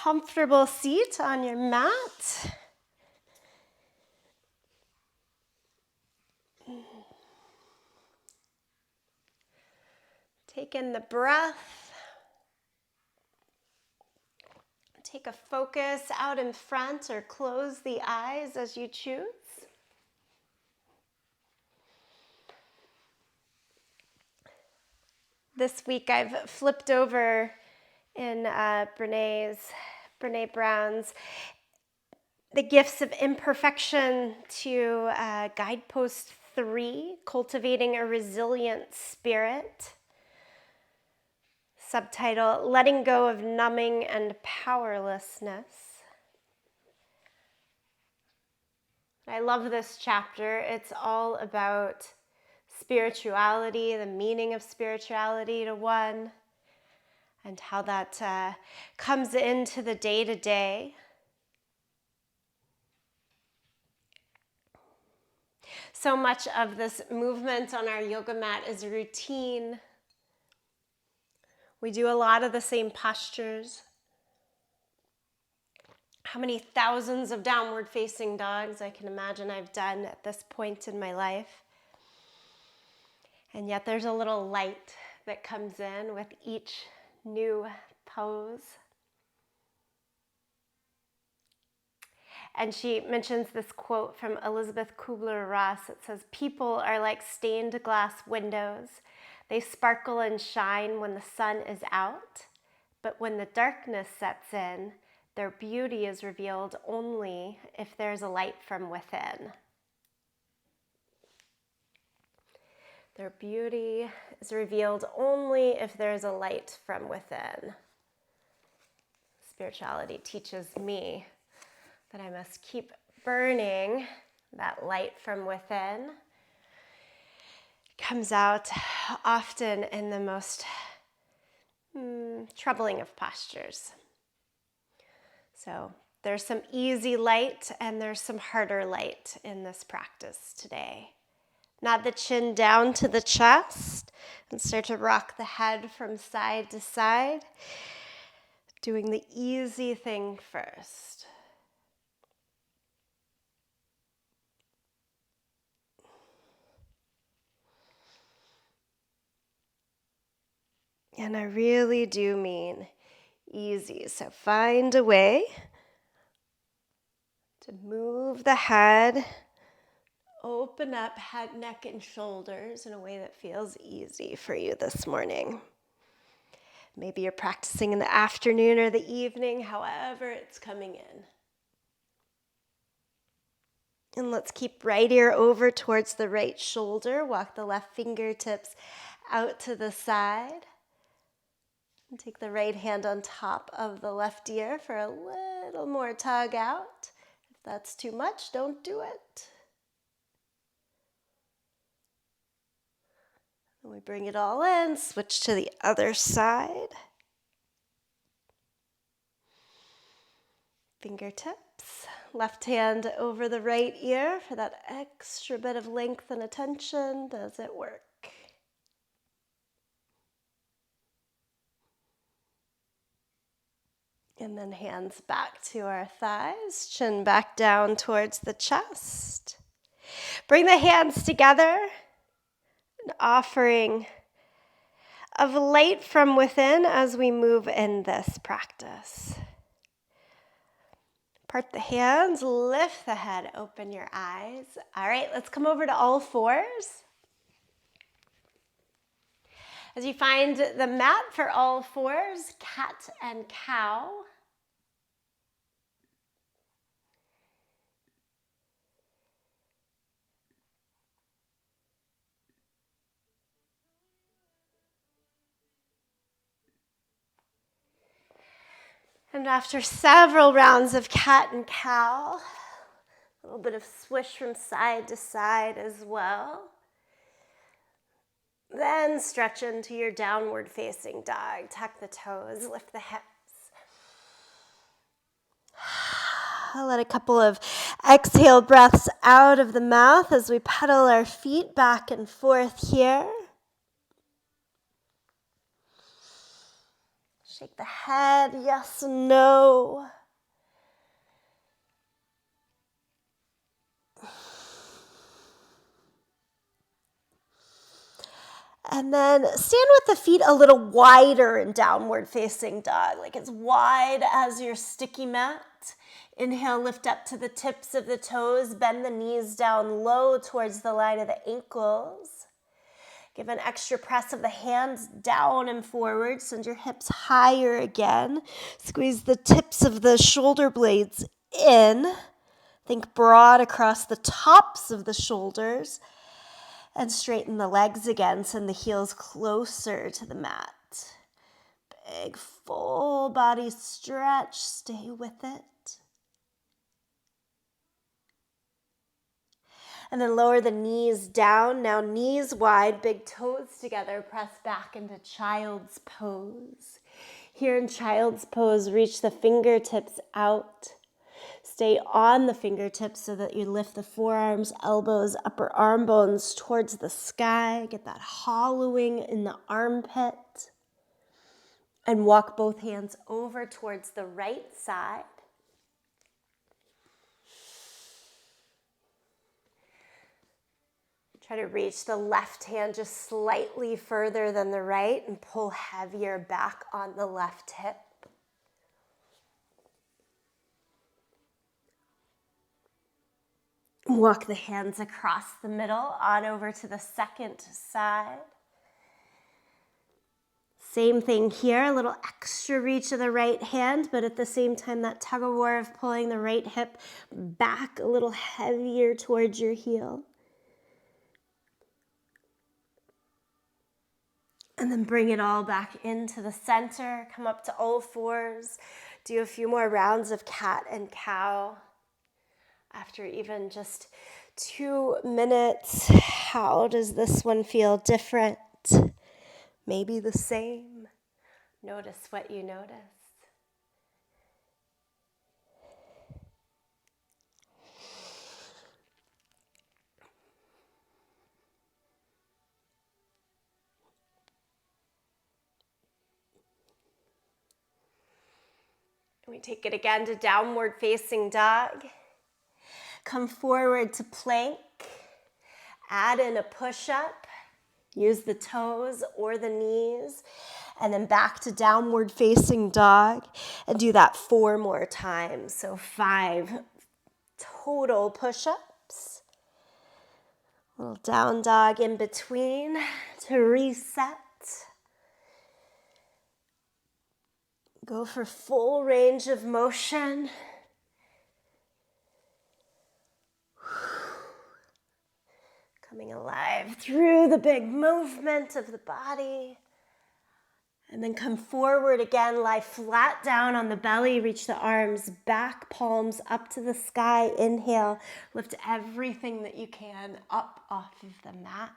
comfortable seat on your mat. Take in the breath. Take a focus out in front or close the eyes as you choose. This week I've flipped over in Brene Brown's The Gifts of Imperfection to guidepost 3, Cultivating a Resilient Spirit. Subtitle, Letting Go of Numbing and Powerlessness. I love this chapter. It's all about spirituality, the meaning of spirituality to one, and how that comes into the day-to-day. So much of this movement on our yoga mat is routine. We do a lot of the same postures. How many thousands of downward facing dogs I can imagine I've done at this point in my life. And yet there's a little light that comes in with each new pose. And she mentions this quote from Elizabeth Kubler-Ross. It says, "People are like stained glass windows. They sparkle and shine when the sun is out, but when the darkness sets in, their beauty is revealed only if there's a light from within." Their beauty is revealed only if there's a light from within. Spirituality teaches me that I must keep burning that light from within. It comes out often in the most troubling of postures. So there's some easy light and there's some harder light in this practice today. Nod the chin down to the chest and start to rock the head from side to side. Doing the easy thing first. And I really do mean easy. So find a way to move the head, open up head, neck, and shoulders in a way that feels easy for you this morning. Maybe you're practicing in the afternoon or the evening, however it's coming in. And let's keep right ear over towards the right shoulder. Walk the left fingertips out to the side. And take the right hand on top of the left ear for a little more tug out. If that's too much, don't do it. And we bring it all in, switch to the other side. Fingertips, left hand over the right ear for that extra bit of length and attention. Does it work? And then hands back to our thighs, chin back down towards the chest. Bring the hands together, an offering of light from within as we move in this practice. Part the hands, lift the head, open your eyes. All right, let's come over to all fours. As you find the mat for all fours, cat and cow. And after several rounds of cat and cow, a little bit of swish from side to side as well. Then stretch into your downward facing dog. Tuck the toes, lift the hips. Let a couple of exhale breaths out of the mouth as we pedal our feet back and forth here. Shake the head, yes, no. And then stand with the feet a little wider in downward facing dog, like as wide as your sticky mat. Inhale, lift up to the tips of the toes, bend the knees down low towards the line of the ankles. Give an extra press of the hands down and forward. Send your hips higher again. Squeeze the tips of the shoulder blades in. Think broad across the tops of the shoulders. And straighten the legs again. Send the heels closer to the mat. Big full body stretch. Stay with it. And then lower the knees down. Now knees wide, big toes together. Press back into child's pose. Here in child's pose, reach the fingertips out. Stay on the fingertips so that you lift the forearms, elbows, upper arm bones towards the sky. Get that hollowing in the armpit. And walk both hands over towards the right side. Try to reach the left hand just slightly further than the right and pull heavier back on the left hip. Walk the hands across the middle on over to the second side. Same thing here, a little extra reach of the right hand, but at the same time that tug of war of pulling the right hip back a little heavier towards your heel. And then bring it all back into the center. Come up to all fours. Do a few more rounds of cat and cow. After even just 2 minutes, how does this one feel different? Maybe the same. Notice what you notice. We take it again to downward facing dog. Come forward to plank. Add in a push-up. Use the toes or the knees. And then back to downward facing dog. And do that 4 more times. So 5 total push-ups. Little down dog in between to reset. Go for full range of motion. Coming alive through the big movement of the body. And then come forward again, lie flat down on the belly, reach the arms back, palms up to the sky. Inhale, lift everything that you can up off of the mat.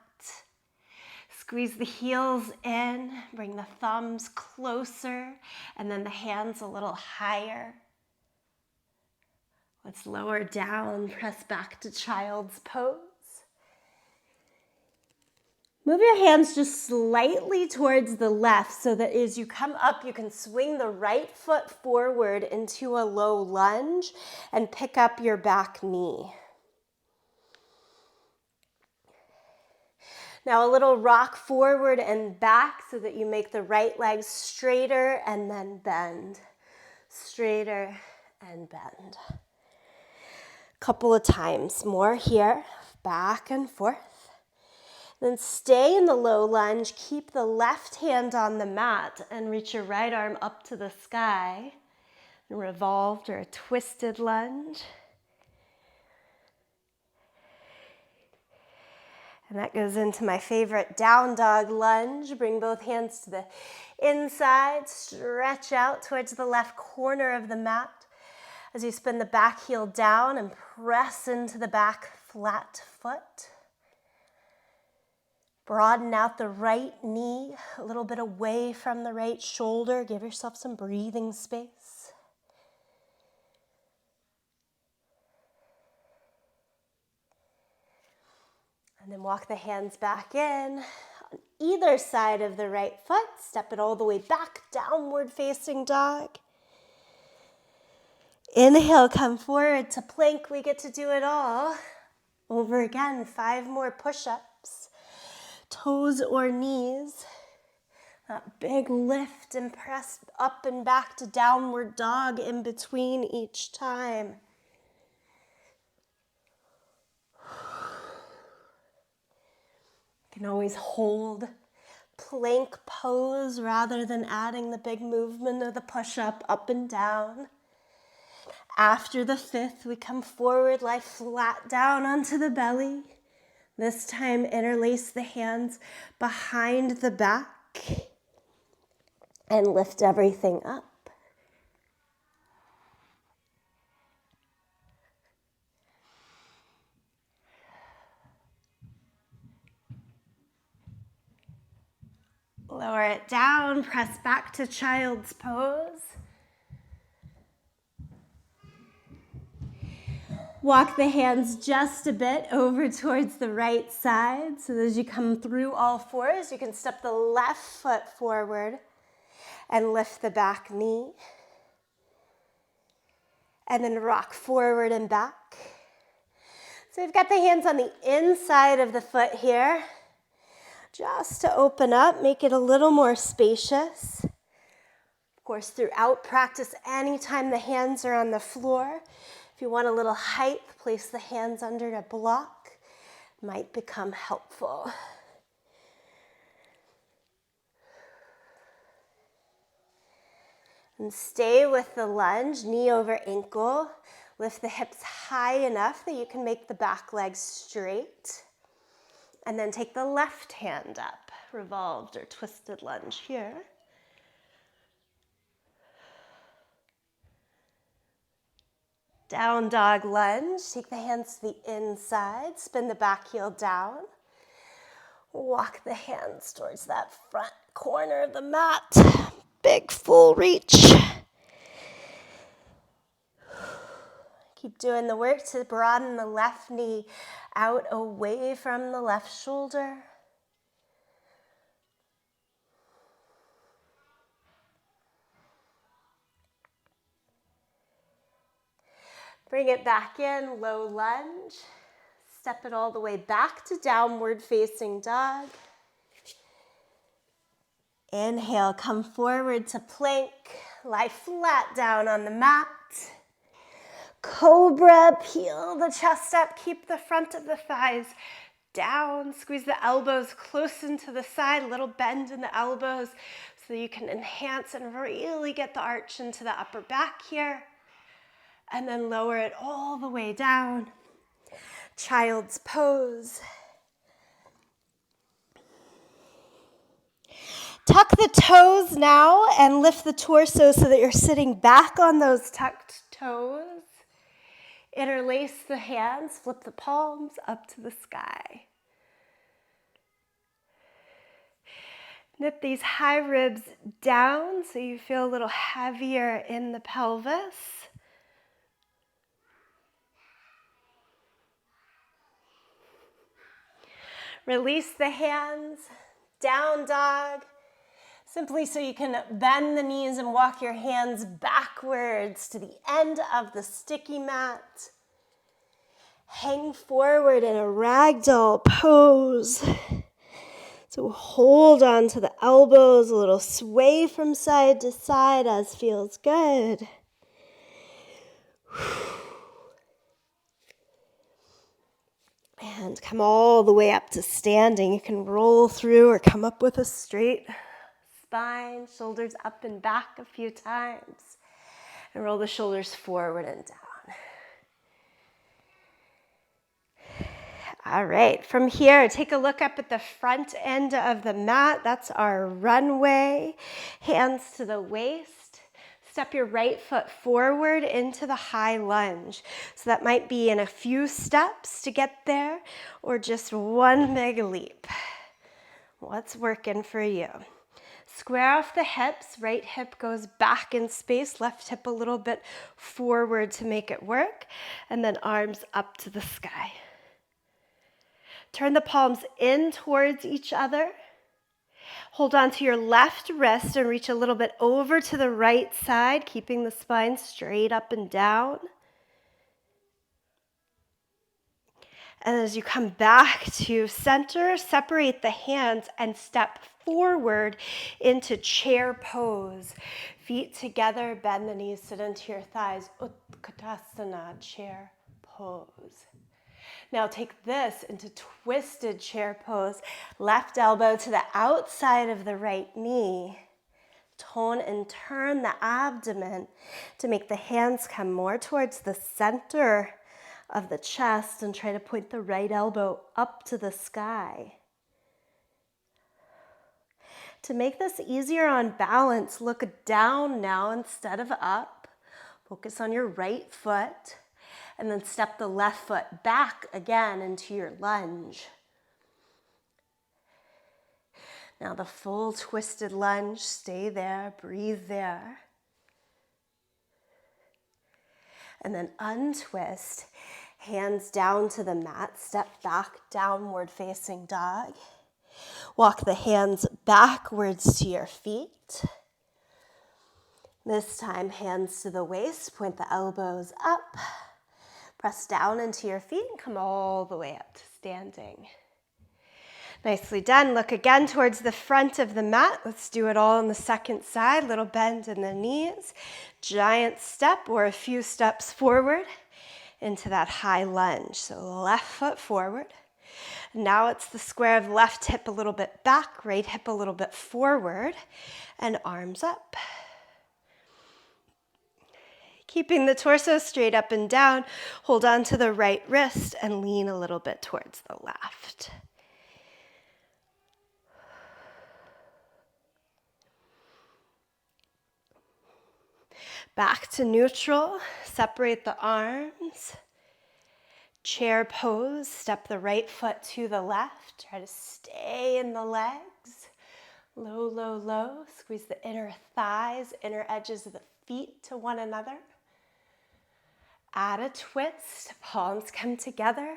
Squeeze the heels in, bring the thumbs closer, and then the hands a little higher. Let's lower down, press back to child's pose. Move your hands just slightly towards the left so that as you come up, you can swing the right foot forward into a low lunge and pick up your back knee. Now a little rock forward and back so that you make the right leg straighter and then bend. Straighter and bend. Couple of times more here, back and forth. Then stay in the low lunge, keep the left hand on the mat and reach your right arm up to the sky. Revolved or a twisted lunge. And that goes into my favorite down dog lunge. Bring both hands to the inside, stretch out towards the left corner of the mat. As you spin the back heel down and press into the back flat foot. Broaden out the right knee, a little bit away from the right shoulder. Give yourself some breathing space. And then walk the hands back in. either side of the right foot. Step it all the way back, downward facing dog. Inhale, come forward to plank. We get to do it all over again. 5 more push-ups. Toes or knees. That big lift and press up and back to downward dog in between each time. You can always hold plank pose rather than adding the big movement of the push-up up and down. After the 5th, we come forward, lie flat down onto the belly. This time, interlace the hands behind the back and lift everything up. Lower it down, press back to child's pose. Walk the hands just a bit over towards the right side. So as you come through all fours, you can step the left foot forward and lift the back knee. And then rock forward and back. So we've got the hands on the inside of the foot here. Just to open up, make it a little more spacious. Of course, throughout practice, anytime the hands are on the floor, if you want a little height, place the hands under to block. Might become helpful. And stay with the lunge, knee over ankle. Lift the hips high enough that you can make the back leg straight. And then take the left hand up, revolved or twisted lunge here. Down dog lunge, take the hands to the inside, spin the back heel down. Walk the hands towards that front corner of the mat. Big full reach. Keep doing the work to broaden the left knee out away from the left shoulder. Bring it back in, low lunge. Step it all the way back to downward facing dog. Inhale, come forward to plank. Lie flat down on the mat. Cobra, peel the chest up. Keep the front of the thighs down. Squeeze the elbows close into the side. A little bend in the elbows so you can enhance and really get the arch into the upper back here. And then lower it all the way down. Child's pose. Tuck the toes now and lift the torso so that you're sitting back on those tucked toes. Interlace the hands, flip the palms up to the sky. Knit these high ribs down so you feel a little heavier in the pelvis. Release the hands, down dog, simply so you can bend the knees and walk your hands backwards to the end of the sticky mat. Hang forward in a ragdoll pose. So hold on to the elbows, a little sway from side to side as feels good. And come all the way up to standing. You can roll through or come up with a straight spine, shoulders up and back a few times. And roll the shoulders forward and down. All right, from here, take a look up at the front end of the mat. That's our runway. Hands to the waist. Step your right foot forward into the high lunge. So that might be in a few steps to get there or just one big leap. What's working for you? Square off the hips. Right hip goes back in space. Left hip a little bit forward to make it work. And then arms up to the sky. Turn the palms in towards each other. Hold on to your left wrist and reach a little bit over to the right side, keeping the spine straight up and down. And as you come back to center, separate the hands and step forward into chair pose. Feet together, bend the knees, sit into your thighs. Utkatasana, chair pose. Now take this into twisted chair pose. Left elbow to the outside of the right knee. Tone and turn the abdomen to make the hands come more towards the center of the chest and try to point the right elbow up to the sky. To make this easier on balance, look down now instead of up. Focus on your right foot and then step the left foot back again into your lunge. Now the full twisted lunge, stay there, breathe there. And then untwist, hands down to the mat, step back, downward facing dog. Walk the hands backwards to your feet. This time, hands to the waist, point the elbows up. Press down into your feet and come all the way up to standing. Nicely done. Look again towards the front of the mat. Let's do it all on the second side. Little bend in the knees. Giant step or a few steps forward into that high lunge. So left foot forward. Now it's the square of left hip a little bit back, right hip a little bit forward, and arms up. Keeping the torso straight up and down, hold on to the right wrist and lean a little bit towards the left. Back to neutral, separate the arms. Chair pose, step the right foot to the left. Try to stay in the legs. Low, low, low. Squeeze the inner thighs, inner edges of the feet to one another. Add a twist, palms come together.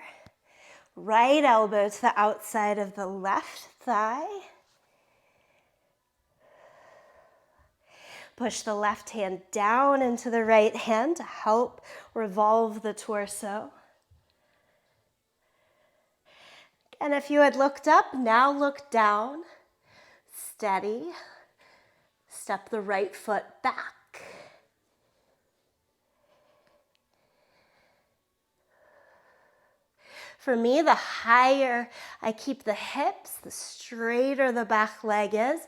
Right elbow to the outside of the left thigh. Push the left hand down into the right hand to help revolve the torso. And if you had looked up, now look down. Steady. Step the right foot back. For me, the higher I keep the hips, the straighter the back leg is,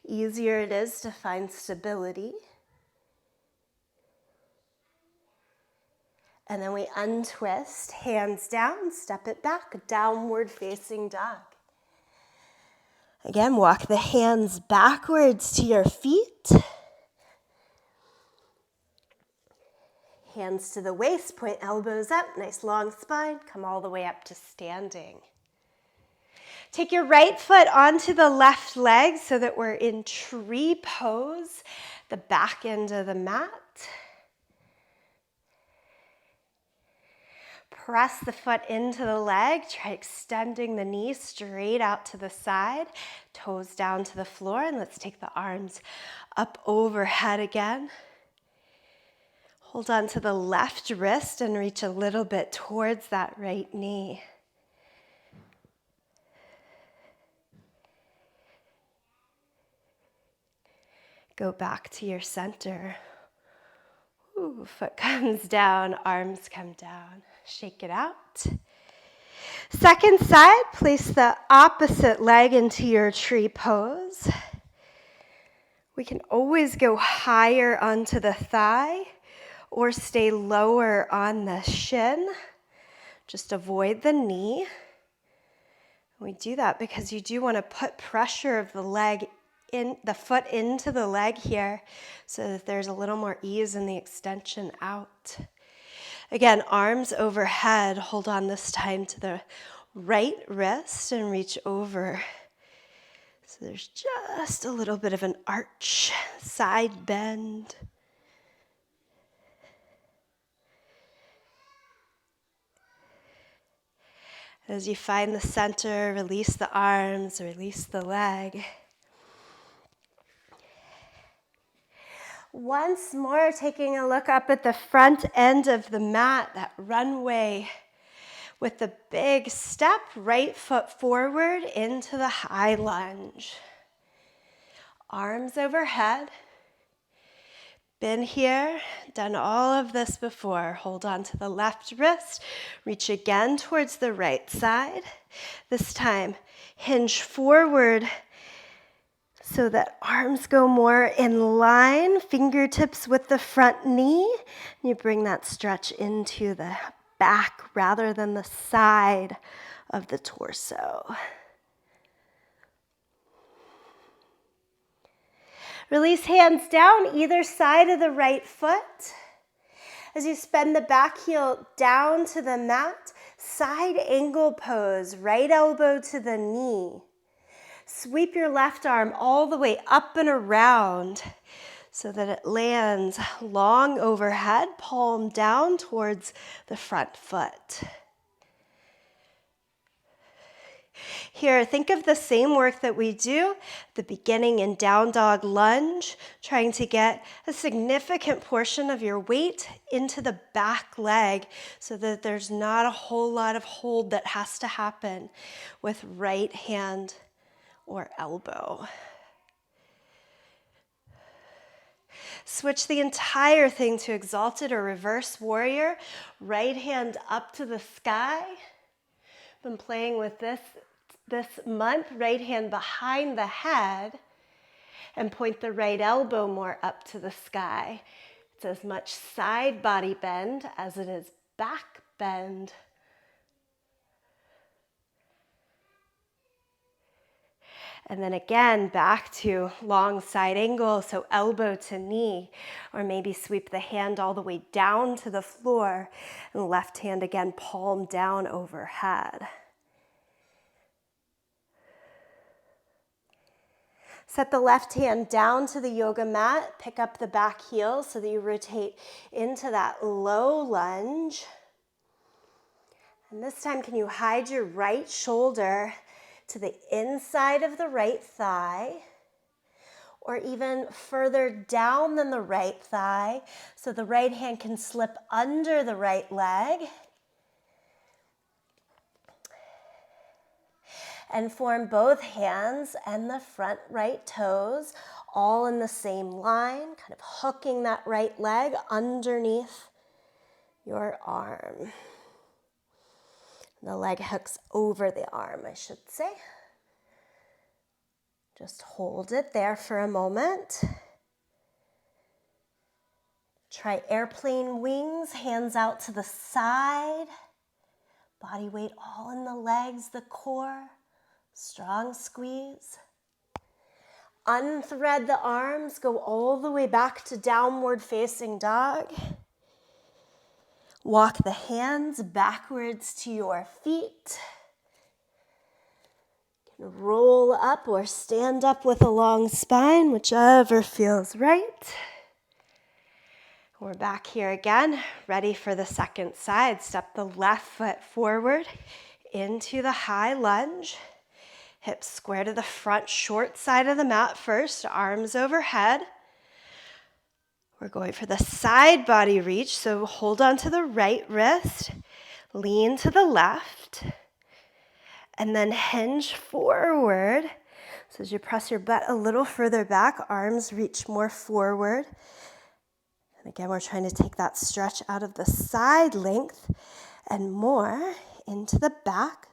easier it is to find stability. And then we untwist, hands down, step it back, downward facing dog. Again, walk the hands backwards to your feet. Hands to the waist, point elbows up, nice long spine, come all the way up to standing. Take your right foot onto the left leg so that we're in tree pose, the back end of the mat. Press the foot into the leg, try extending the knee straight out to the side, toes down to the floor, and let's take the arms up overhead again. Hold on to the left wrist and reach a little bit towards that right knee. Go back to your center. Ooh, foot comes down, arms come down. Shake it out. Second side, place the opposite leg into your tree pose. We can always go higher onto the thigh or stay lower on the shin. Just avoid the knee. We do that because you do want to put pressure of the leg in the foot into the leg here so that there's a little more ease in the extension out. Again, arms overhead, hold on this time to the right wrist and reach over. So there's just a little bit of an arch, side bend. As you find the center, release the arms, release the leg. Once more, taking a look up at the front end of the mat, that runway with the big step, right foot forward into the high lunge. Arms overhead. Been here, done all of this before. Hold on to the left wrist, reach again towards the right side. This time, hinge forward so that arms go more in line, fingertips with the front knee. You bring that stretch into the back rather than the side of the torso. Release hands down either side of the right foot. As you spend the back heel down to the mat, side angle pose, right elbow to the knee. Sweep your left arm all the way up and around so that it lands long overhead, palm down towards the front foot. Here, think of the same work that we do at the beginning in down dog lunge, trying to get a significant portion of your weight into the back leg so that there's not a whole lot of hold that has to happen with right hand or elbow. Switch the entire thing to exalted or reverse warrior. Right hand up to the sky. Been playing with this month. Right hand behind the head and point the right elbow more up to the sky. It's as much side body bend as it is back bend. And then again, back to long side angle, so elbow to knee, or maybe sweep the hand all the way down to the floor, and left hand again, palm down overhead. Set the left hand down to the yoga mat, pick up the back heel so that you rotate into that low lunge. And this time, can you hide your right shoulder to the inside of the right thigh, or even further down than the right thigh, so the right hand can slip under the right leg. And form both hands and the front right toes all in the same line, kind of hooking that right leg underneath your arm. The leg hooks over the arm, I should say. Just hold it there for a moment. Try airplane wings, hands out to the side. Body weight all in the legs, the core. Strong squeeze. Unthread the arms, go all the way back to downward facing dog. Walk the hands backwards to your feet. You can roll up or stand up with a long spine, whichever feels right. We're back here again, ready for the second side. Step the left foot forward into the high lunge. Hips square to the front, short side of the mat first, arms overhead. We're going for the side body reach, so hold on to the right wrist, lean to the left, and then hinge forward. So as you press your butt a little further back, arms reach more forward. And again, we're trying to take that stretch out of the side length and more into the back,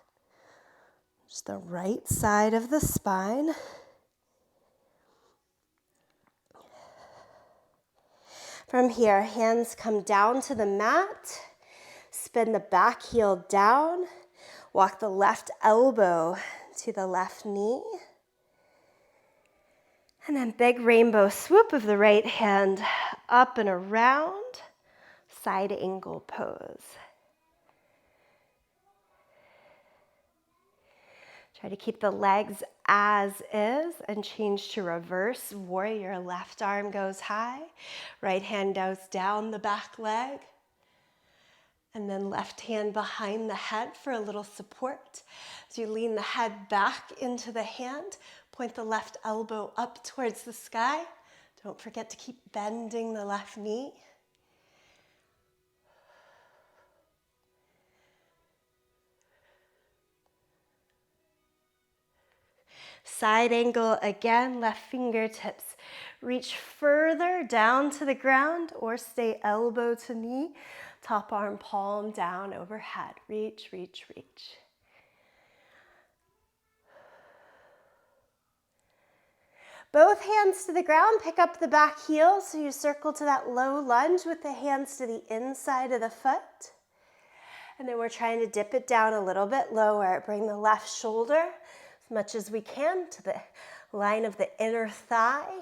just the right side of the spine. From here, hands come down to the mat, spin the back heel down, walk the left elbow to the left knee, and then big rainbow swoop of the right hand up and around, side angle pose. Try to keep the legs as is and change to reverse warrior. Left arm goes high, right hand goes down the back leg, and then left hand behind the head for a little support. As you lean the head back into the hand, point the left elbow up towards the sky. Don't forget to keep bending the left knee. Side angle again, left fingertips reach further down to the ground or stay elbow to knee. Top arm, palm down overhead. Reach, reach, reach. Both hands to the ground, pick up the back heel so you circle to that low lunge with the hands to the inside of the foot. And then we're trying to dip it down a little bit lower. Bring the left shoulder as much as we can to the line of the inner thigh.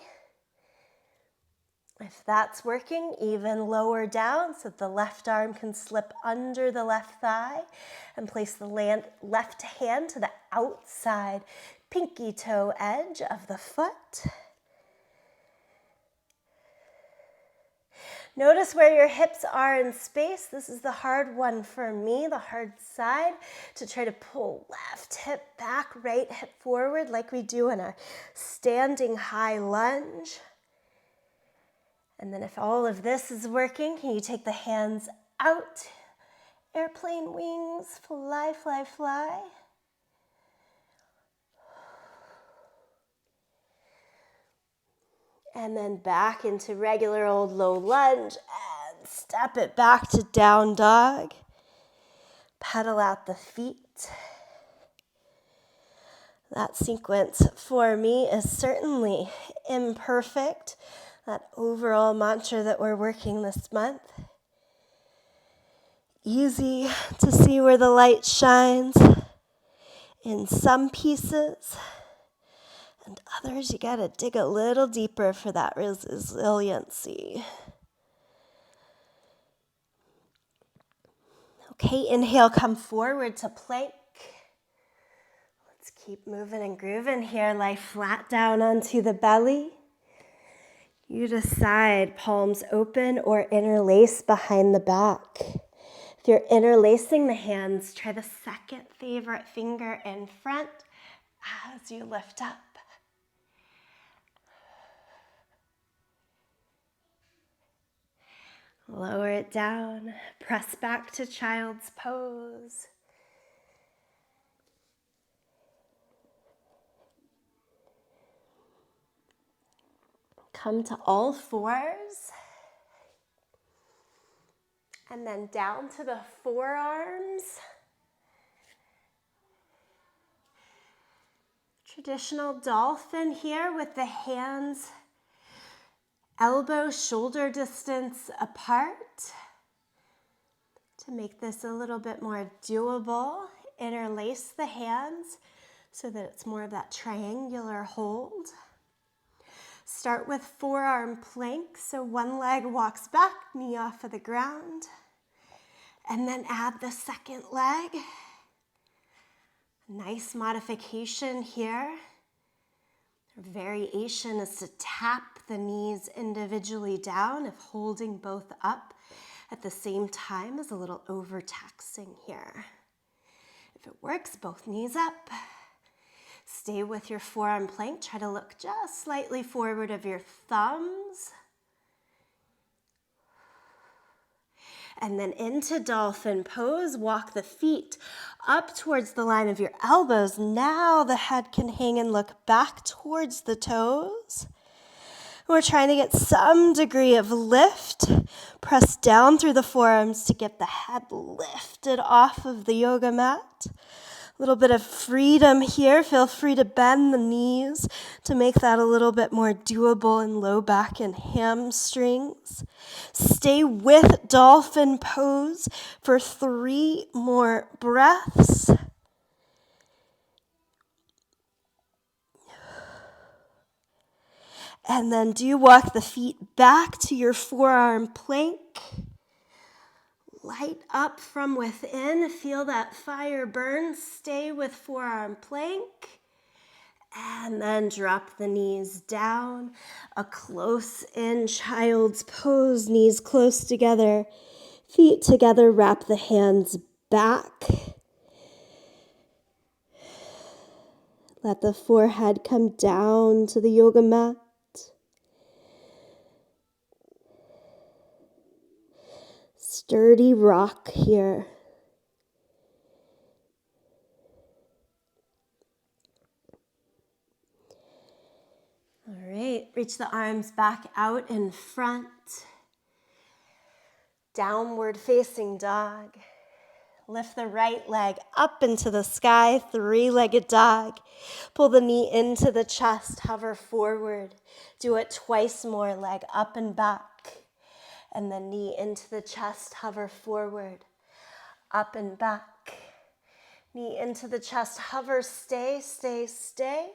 If that's working, even lower down so that the left arm can slip under the left thigh and place the left hand to the outside pinky toe edge of the foot. Notice where your hips are in space. This is the hard one for me, the hard side, to try to pull left hip back, right hip forward like we do in a standing high lunge. And then if all of this is working, can you take the hands out? Airplane wings, fly, fly, fly. And then back into regular old low lunge and step it back to down dog. Pedal out the feet. That sequence for me is certainly imperfect. That overall mantra that we're working this month. Easy to see where the light shines in some pieces. And others, you gotta dig a little deeper for that resiliency. Okay, inhale, come forward to plank. Let's keep moving and grooving here. Lie flat down onto the belly. You decide, palms open or interlace behind the back. If you're interlacing the hands, try the second favorite finger in front as you lift up. Lower it down, press back to child's pose. Come to all fours. And then down to the forearms. Traditional dolphin here with the hands elbow, shoulder distance apart. To make this a little bit more doable, interlace the hands so that it's more of that triangular hold. Start with forearm plank, so one leg walks back, knee off of the ground. And then add the second leg. Nice modification here. Variation is to tap the knees individually down if holding both up at the same time is a little overtaxing here. If it works, both knees up. Stay with your forearm plank. Try to look just slightly forward of your thumbs. And then into dolphin pose, walk the feet up towards the line of your elbows. Now the head can hang and look back towards the toes. We're trying to get some degree of lift. Press down through the forearms to get the head lifted off of the yoga mat. A little bit of freedom here. Feel free to bend the knees to make that a little bit more doable in low back and hamstrings. Stay with dolphin pose for 3 more breaths. And then do walk the feet back to your forearm plank. Light up from within. Feel that fire burn. Stay with forearm plank. And then drop the knees down. A close-in child's pose. Knees close together. Feet together. Wrap the hands back. Let the forehead come down to the yoga mat. sturdy rock here. All right, reach the arms back out in front. Downward facing dog. Lift the right leg up into the sky, three-legged dog. Pull the knee into the chest, hover forward. Do it twice more, leg up and back. And the knee into the chest, hover forward, up and back. Knee into the chest, hover, stay, stay, stay.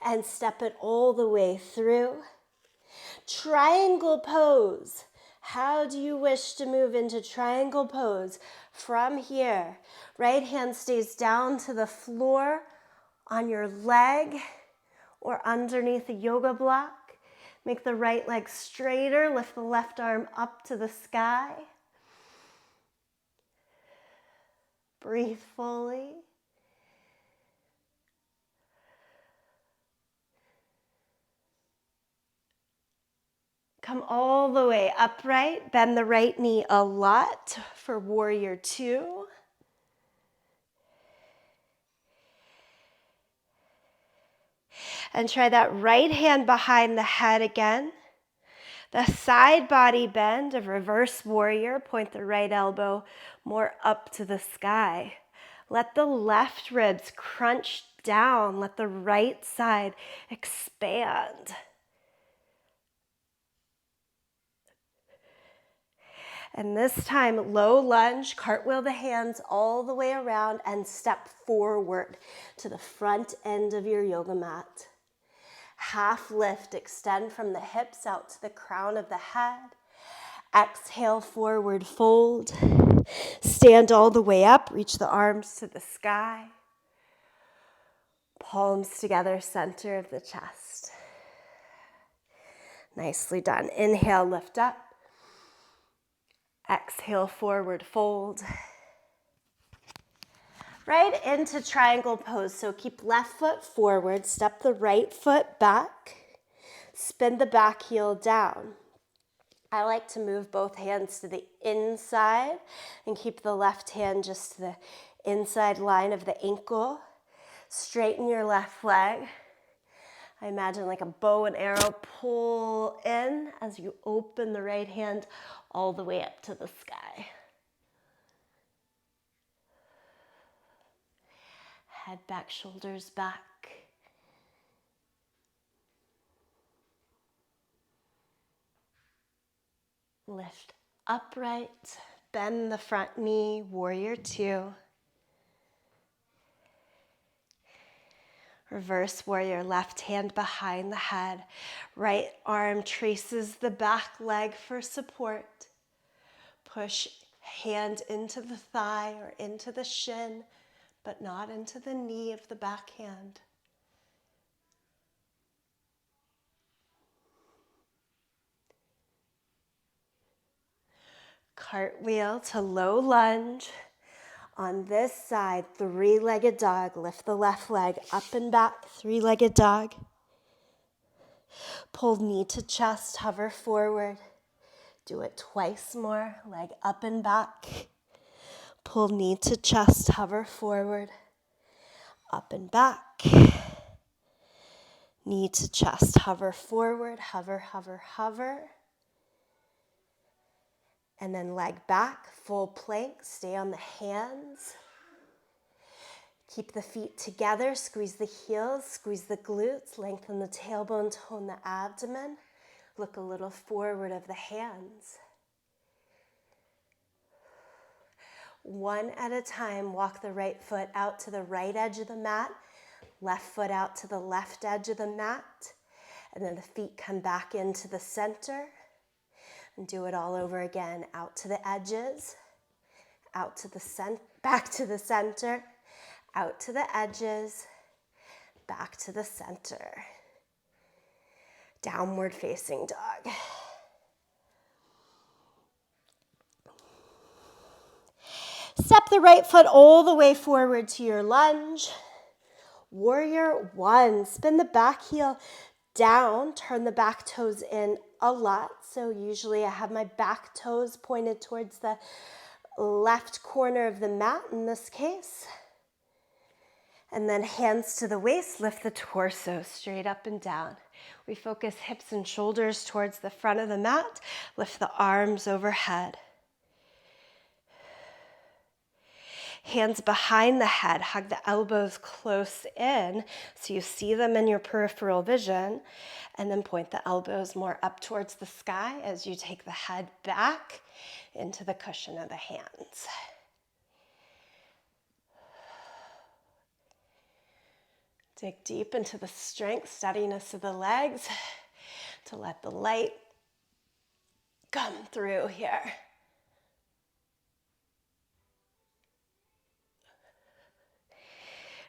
And step it all the way through. Triangle pose. How do you wish to move into triangle pose? From here, right hand stays down to the floor on your leg or underneath the yoga block. Make the right leg straighter. Lift the left arm up to the sky. Breathe fully. Come all the way upright. Bend the right knee a lot for warrior two. And try that right hand behind the head again. The side body bend of reverse warrior. Point the right elbow more up to the sky. Let the left ribs crunch down. Let the right side expand. And this time, low lunge, cartwheel the hands all the way around and step forward to the front end of your yoga mat. Half lift, extend from the hips out to the crown of the head. Exhale, forward fold. Stand all the way up, reach the arms to the sky. Palms together, center of the chest. Nicely done. Inhale, lift up. Exhale, forward fold. Right into triangle pose. So keep left foot forward, step the right foot back, spin the back heel down. I like to move both hands to the inside and keep the left hand just to the inside line of the ankle. Straighten your left leg. I imagine like a bow and arrow, pull in as you open the right hand all the way up to the sky. Head back, shoulders back. Lift upright, bend the front knee, warrior two. Reverse warrior, left hand behind the head. Right arm traces the back leg for support. Push hand into the thigh or into the shin, but not into the knee of the back hand. Cartwheel to low lunge. On this side, three-legged dog. Lift the left leg up and back, three-legged dog. Pull knee to chest, hover forward. Do it twice more, leg up and back. Pull knee to chest, hover forward. Up and back. Knee to chest, hover forward, hover, hover, hover. And then leg back, full plank, stay on the hands. Keep the feet together, squeeze the heels, squeeze the glutes, lengthen the tailbone, tone the abdomen. Look a little forward of the hands. One at a time, walk the right foot out to the right edge of the mat, left foot out to the left edge of the mat, and then the feet come back into the center. And do it all over again, out to the edges, out to the back to the center, out to the edges, back to the center. Downward facing dog. Step the right foot all the way forward to your lunge. Warrior one, spin the back heel down, turn the back toes in a lot. So usually I have my back toes pointed towards the left corner of the mat in this case. And then hands to the waist, lift the torso straight up and down. We focus hips and shoulders towards the front of the mat, lift the arms overhead. Hands behind the head, hug the elbows close in so you see them in your peripheral vision, and then point the elbows more up towards the sky as you take the head back into the cushion of the hands. Dig deep into the strength, steadiness of the legs to let the light come through here.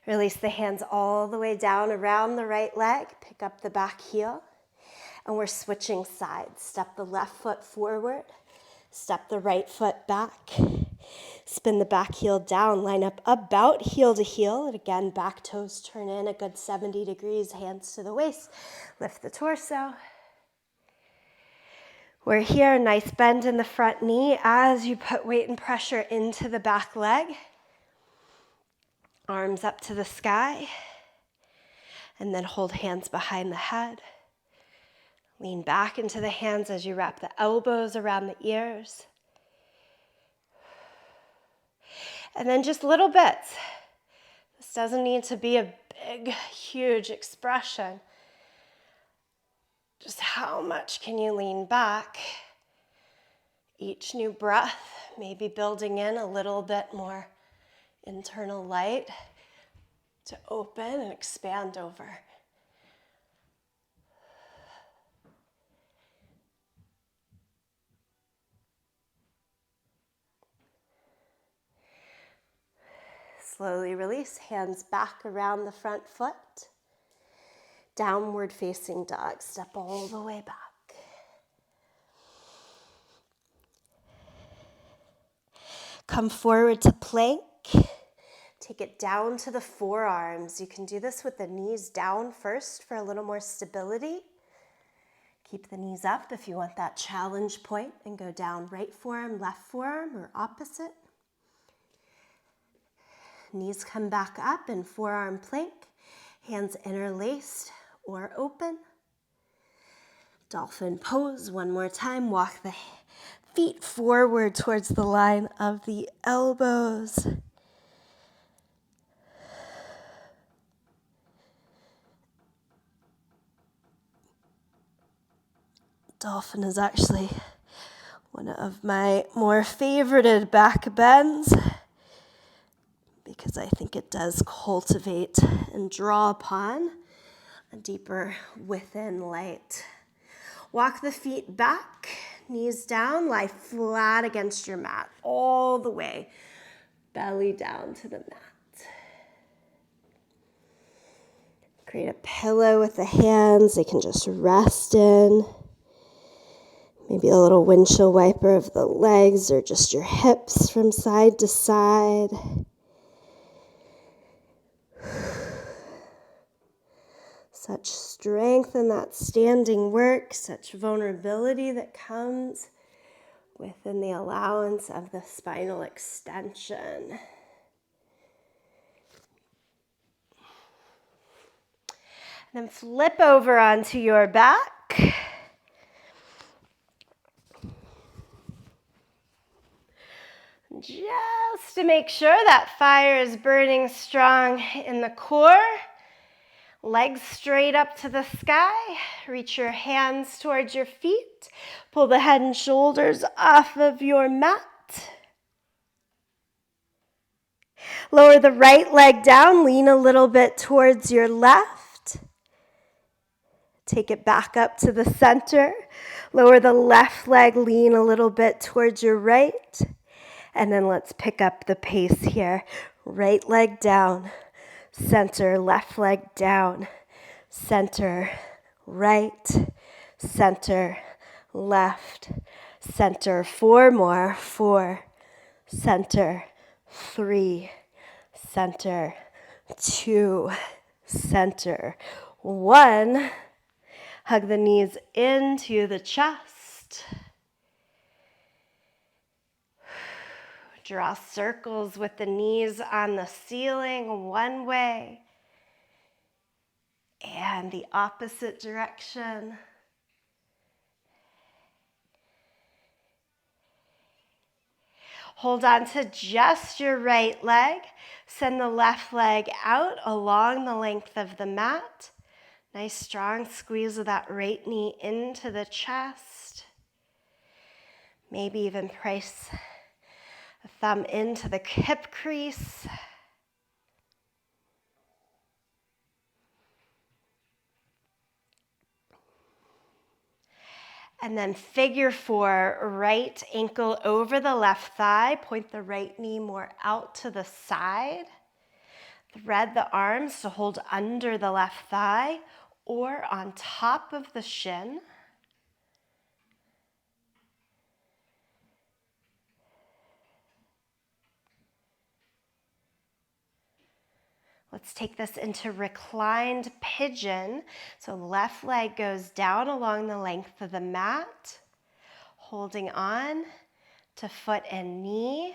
Release the hands all the way down around the right leg. Pick up the back heel. And we're switching sides. Step the left foot forward. Step the right foot back. Spin the back heel down. Line up about heel to heel. And again, back toes turn in a good 70 degrees. Hands to the waist. Lift the torso. We're here. Nice bend in the front knee as you put weight and pressure into the back leg. Arms up to the sky, and then hold hands behind the head. Lean back into the hands as you wrap the elbows around the ears. And then just little bits. This doesn't need to be a big, huge expression. Just how much can you lean back? Each new breath, maybe building in a little bit more internal light to open and expand over. Slowly release, hands back around the front foot. Downward facing dog, step all the way back. Come forward to plank. Take it down to the forearms. You can do this with the knees down first for a little more stability. Keep the knees up if you want that challenge point, and go down right forearm, left forearm, or opposite. Knees come back up in forearm plank, hands interlaced or open. Dolphin pose, one more time. Walk the feet forward towards the line of the elbows. Dolphin is actually one of my more favorited back bends because I think it does cultivate and draw upon a deeper within light. Walk the feet back, knees down, lie flat against your mat all the way, belly down to the mat. Create a pillow with the hands they can just rest in. Maybe a little windshield wiper of the legs or just your hips from side to side. Such strength in that standing work, such vulnerability that comes within the allowance of the spinal extension. And then flip over onto your back. Just to make sure that fire is burning strong in the core. Legs straight up to the sky. Reach your hands towards your feet. Pull the head and shoulders off of your mat. Lower the right leg down. Lean a little bit towards your left. Take it back up to the center. Lower the left leg. Lean a little bit towards your right. And then let's pick up the pace here. Right leg down, center, left leg down, center, right, center, left, center. 4 more. 4, center, 3, center, 2, center, 1. Hug the knees into the chest. Draw circles with the knees on the ceiling one way and the opposite direction. Hold on to just your right leg. Send the left leg out along the length of the mat. Nice strong squeeze of that right knee into the chest. Maybe even press a thumb into the hip crease. And then figure 4, right ankle over the left thigh. Point the right knee more out to the side. Thread the arms to hold under the left thigh or on top of the shin. Let's take this into reclined pigeon. So left leg goes down along the length of the mat, holding on to foot and knee.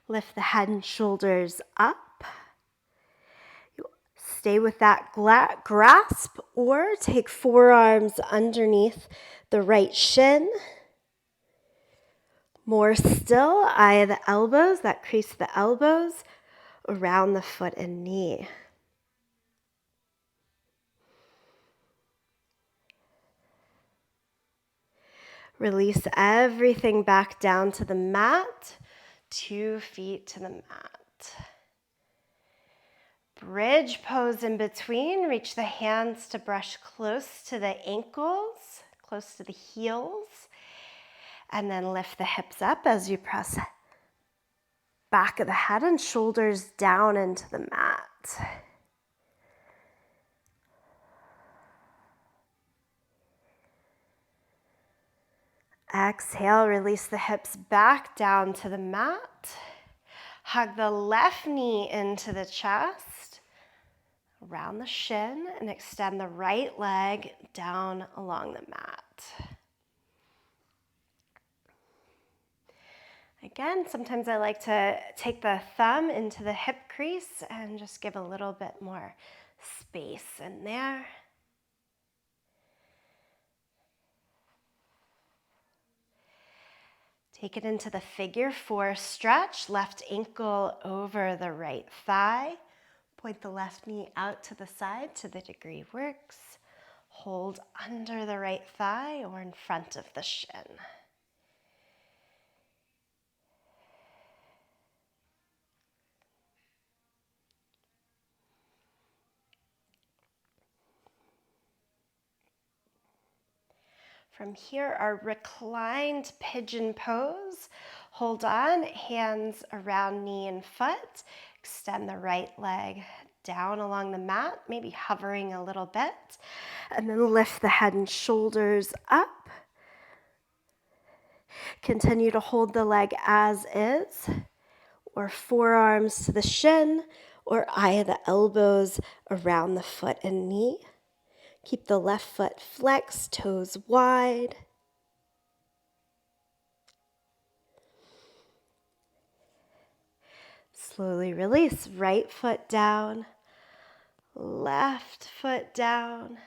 Lift the head and shoulders up. You stay with that grasp or take forearms underneath the right shin. More still, eye the elbows, that crease the elbows around the foot and knee. Release everything back down to the mat, 2 feet to the mat. Bridge pose in between. Reach the hands to brush close to the ankles, close to the heels. And then lift the hips up as you press back of the head and shoulders down into the mat. Exhale, release the hips back down to the mat. Hug the left knee into the chest, around the shin, and extend the right leg down along the mat. Again, sometimes I like to take the thumb into the hip crease and just give a little bit more space in there. Take it into the figure 4 stretch, left ankle over the right thigh. Point the left knee out to the side to the degree works. Hold under the right thigh or in front of the shin. From here, our reclined pigeon pose. Hold on, hands around knee and foot. Extend the right leg down along the mat, maybe hovering a little bit. And then lift the head and shoulders up. Continue to hold the leg as is, or forearms to the shin, or eye the elbows around the foot and knee. Keep the left foot flexed, toes wide. Slowly release, right foot down, left foot down.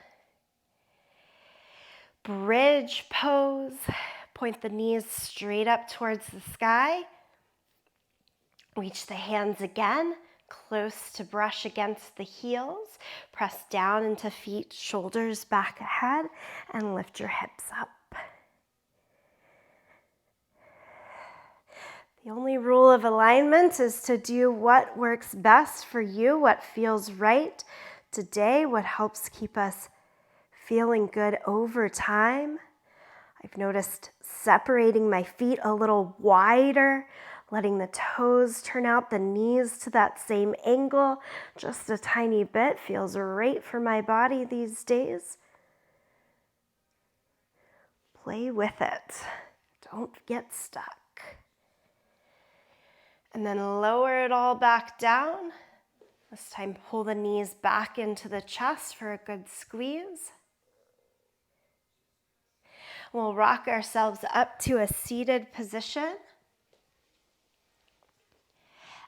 Bridge pose, point the knees straight up towards the sky. Reach the hands again, close to brush against the heels. Press down into feet, shoulders back ahead, and lift your hips up. The only rule of alignment is to do what works best for you, what feels right today, what helps keep us feeling good over time. I've noticed separating my feet a little wider, letting the toes turn out, the knees to that same angle, just a tiny bit, feels right for my body these days. Play with it. Don't get stuck. And then lower it all back down. This time pull the knees back into the chest for a good squeeze. We'll rock ourselves up to a seated position.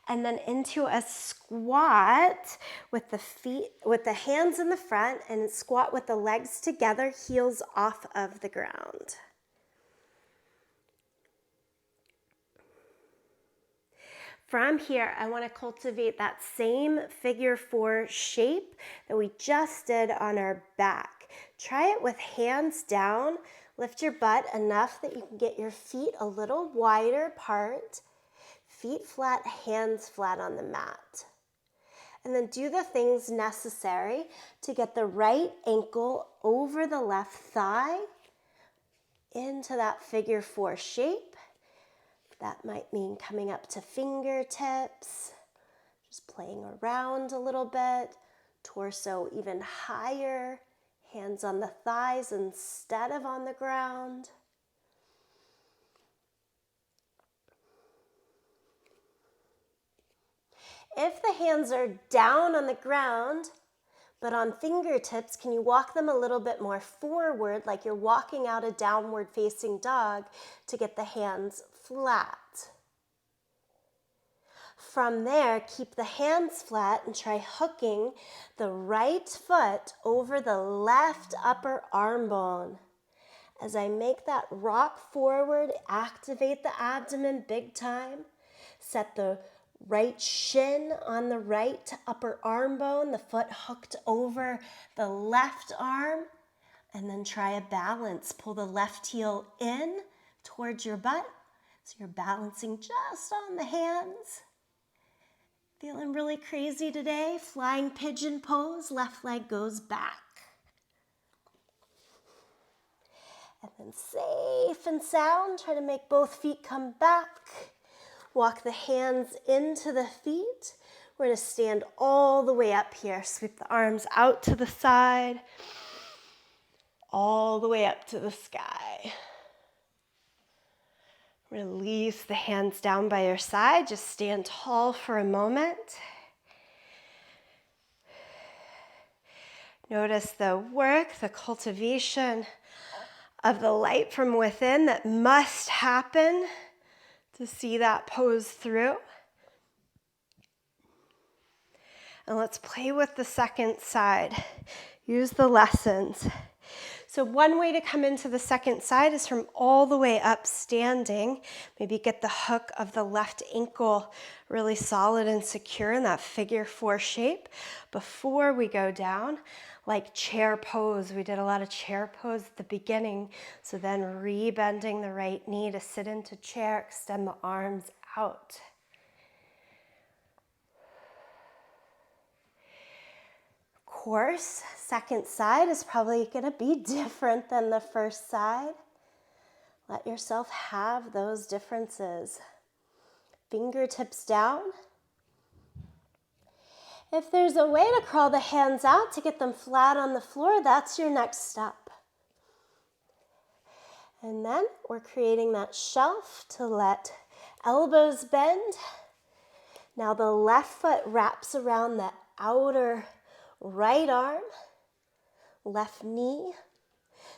And then into a squat with the feet, with the hands in the front, and squat with the legs together, heels off of the ground. From here, I want to cultivate that same figure 4 shape that we just did on our back. Try it with hands down. Lift your butt enough that you can get your feet a little wider apart. Feet flat, hands flat on the mat. And then do the things necessary to get the right ankle over the left thigh into that figure 4 shape. That might mean coming up to fingertips, just playing around a little bit, torso even higher, hands on the thighs instead of on the ground. If the hands are down on the ground, but on fingertips, can you walk them a little bit more forward, like you're walking out a downward facing dog, to get the hands flat? From there, keep the hands flat and try hooking the right foot over the left upper arm bone. As I make that rock forward, activate the abdomen big time. Set the right shin on the right upper arm bone, the foot hooked over the left arm, and then try a balance. Pull the left heel in towards your butt, so you're balancing just on the hands. Feeling really crazy today? Flying pigeon pose, left leg goes back. And then safe and sound, try to make both feet come back. Walk the hands into the feet. We're going to stand all the way up here. Sweep the arms out to the side, all the way up to the sky. Release the hands down by your side. Just stand tall for a moment. Notice the work, the cultivation of the light from within that must happen to see that pose through. And let's play with the second side. Use the lessons. So one way to come into the second side is from all the way up standing. Maybe get the hook of the left ankle really solid and secure in that figure 4 shape before we go down. Like chair pose. We did a lot of chair pose at the beginning. So then rebending the right knee to sit into chair, extend the arms out. Of course, second side is probably going to be different than the first side. Let yourself have those differences. Fingertips down. If there's a way to crawl the hands out to get them flat on the floor, that's your next step. And then we're creating that shelf to let elbows bend. Now the left foot wraps around the outer right arm. Left knee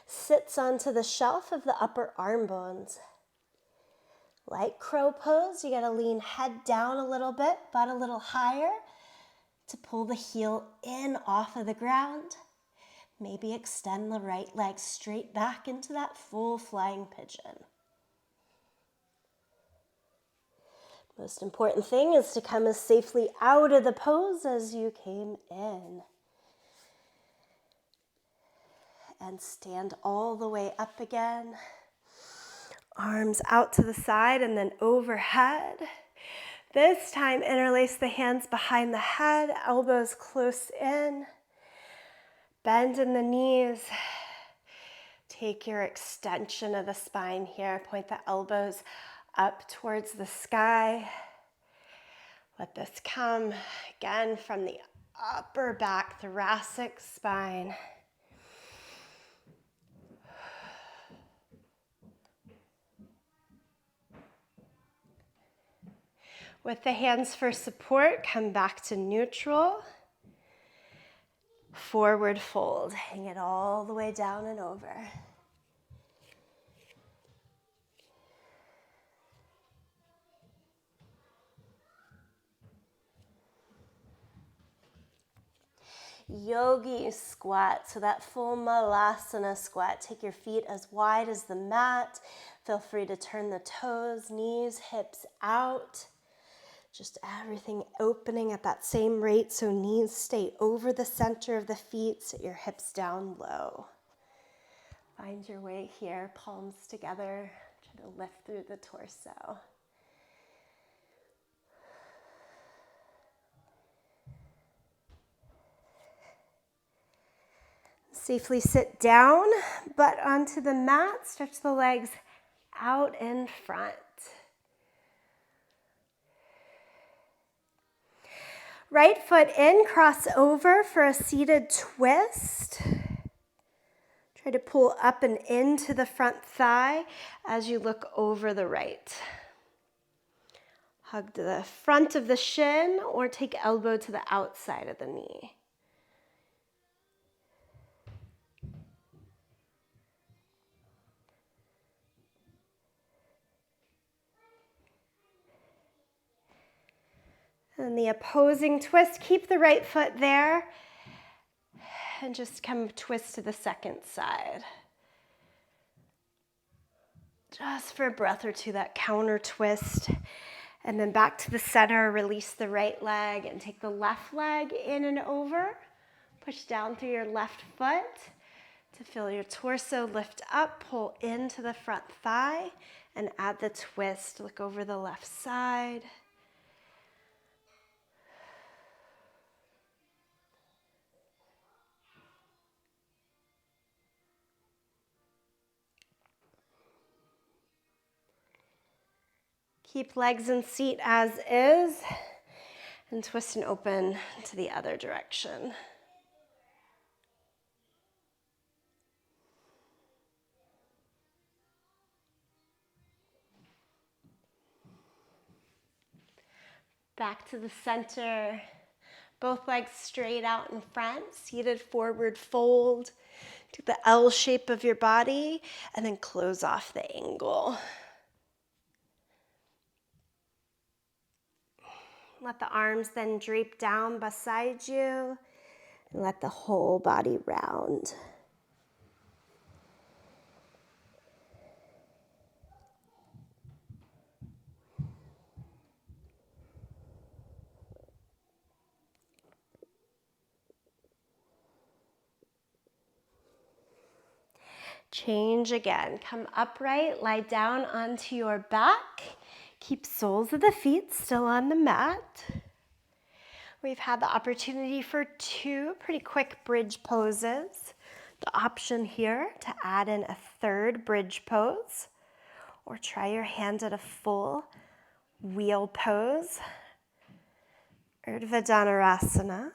sits onto the shelf of the upper arm bones. Like crow pose, you gotta lean head down a little bit, butt a little higher, to pull the heel in off of the ground. Maybe extend the right leg straight back into that full flying pigeon. Most important thing is to come as safely out of the pose as you came in. And stand all the way up again. Arms out to the side and then overhead. This time, interlace the hands behind the head, elbows close in. Bend in the knees. Take your extension of the spine here. Point the elbows up towards the sky. Let this come again from the upper back, thoracic spine. With the hands for support, come back to neutral. Forward fold, hang it all the way down and over. yogi squat. So that full malasana squat. Take your feet as wide as the mat. Feel free to turn the toes, knees, hips out. Just everything opening at that same rate, so knees stay over the center of the feet, sit your hips down low. Find your way here, palms together. Try to lift through the torso. Safely sit down, butt onto the mat. Stretch the legs out in front. Right foot in, cross over for a seated twist. Try to pull up and into the front thigh as you look over the right. Hug to the front of the shin or take elbow to the outside of the knee. And the opposing twist, keep the right foot there and just come twist to the second side. Just for a breath or two, that counter twist. And then back to the center, release the right leg and take the left leg in and over. Push down through your left foot to feel your torso lift up, pull into the front thigh and add the twist. Look over the left side. Keep legs and seat as is, and twist and open to the other direction. Back to the center, both legs straight out in front, seated forward fold. Do the L shape of your body, and then close off the angle. Let the arms then drape down beside you and let the whole body round. Change again. Come upright, lie down onto your back. Keep soles of the feet still on the mat. We've had the opportunity for 2 pretty quick bridge poses. The option here to add in a third bridge pose, or try your hand at a full wheel pose, Urdhva Dhanurasana.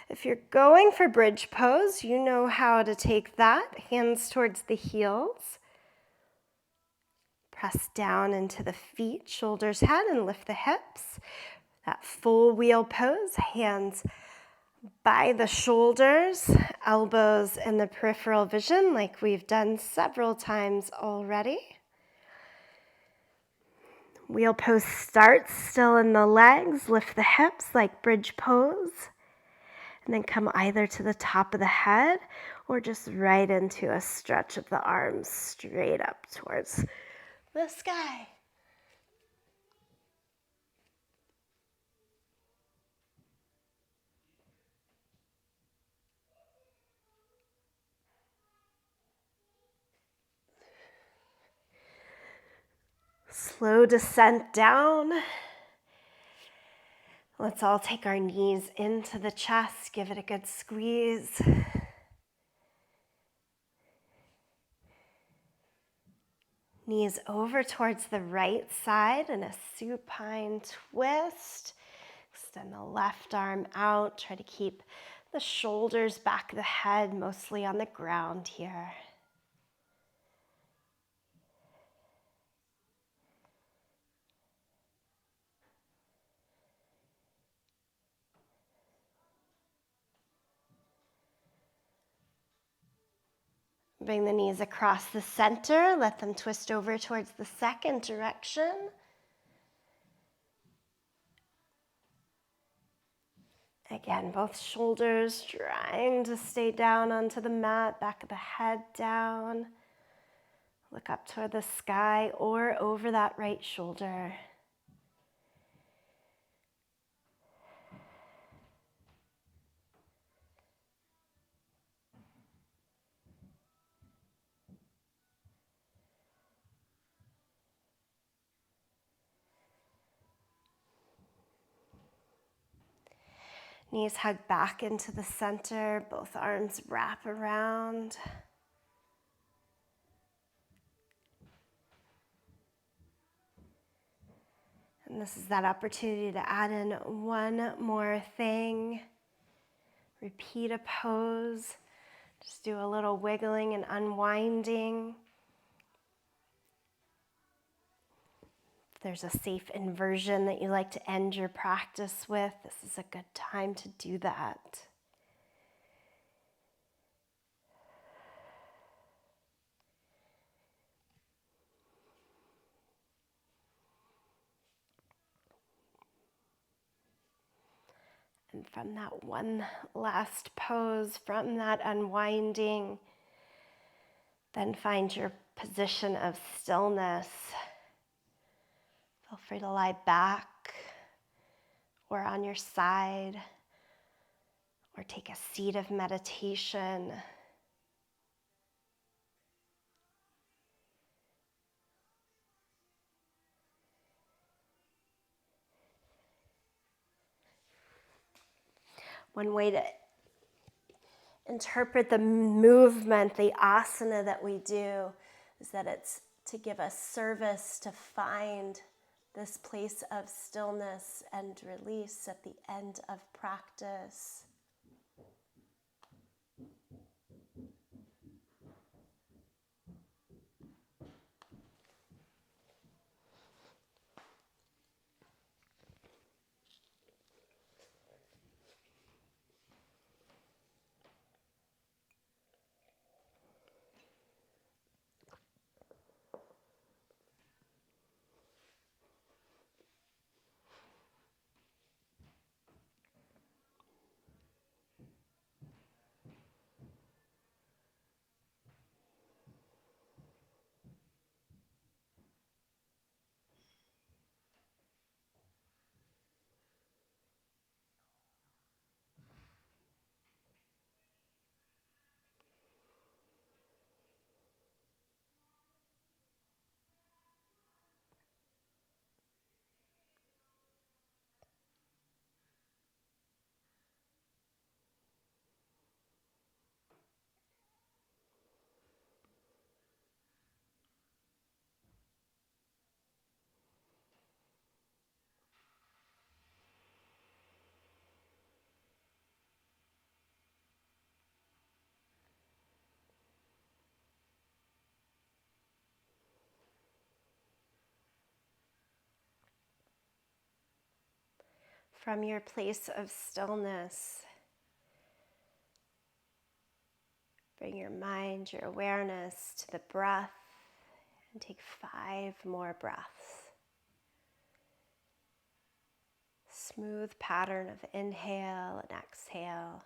If you're going for bridge pose, you know how to take that. Hands towards the heels. Press down into the feet, shoulders, head, and lift the hips. That full wheel pose, hands by the shoulders, elbows in the peripheral vision like we've done several times already. Wheel pose starts still in the legs, lift the hips like bridge pose, and then come either to the top of the head or just right into a stretch of the arms straight up towards the sky. Slow descent down. Let's all take our knees into the chest, give it a good squeeze. Knees over towards the right side in a supine twist. Extend the left arm out. Try to keep the shoulders back of the head, mostly on the ground here. Bring the knees across the center. Let them twist over towards the second direction. Again, both shoulders trying to stay down onto the mat, back of the head down. Look up toward the sky or over that right shoulder. Knees hug back into the center, both arms wrap around. And this is that opportunity to add in one more thing. Repeat a pose. Just do a little wiggling and unwinding. If there's a safe inversion that you like to end your practice with, this is a good time to do that. And from that one last pose, from that unwinding, then find your position of stillness. Feel free to lie back or on your side or take a seat of meditation. One way to interpret the movement, the asana that we do, is that it's to give us service to find this place of stillness and release at the end of practice. From your place of stillness, bring your mind, your awareness to the breath, and take 5 more breaths. Smooth pattern of inhale and exhale.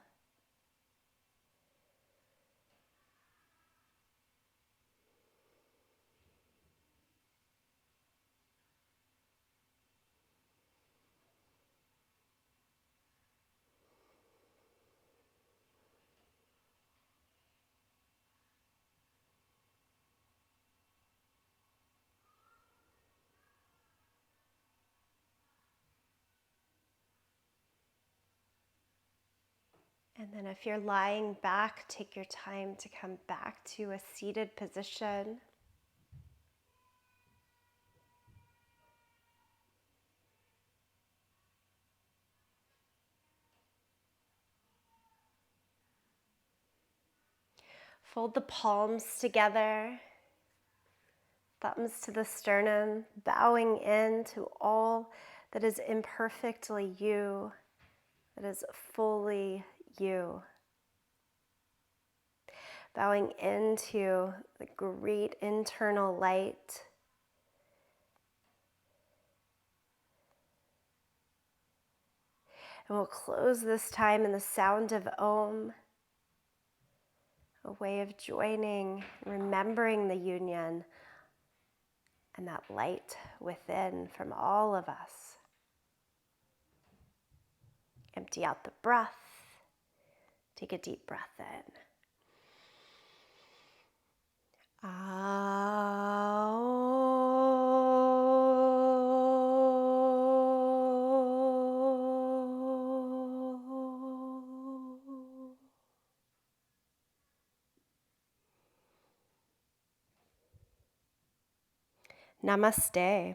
And then if you're lying back, take your time to come back to a seated position. Fold the palms together, thumbs to the sternum, bowing into all that is imperfectly you, that is fully you. Bowing into the great internal light. And we'll close this time in the sound of Om, a way of joining, remembering the union and that light within from all of us. Empty out the breath. Take a deep breath in. Namaste.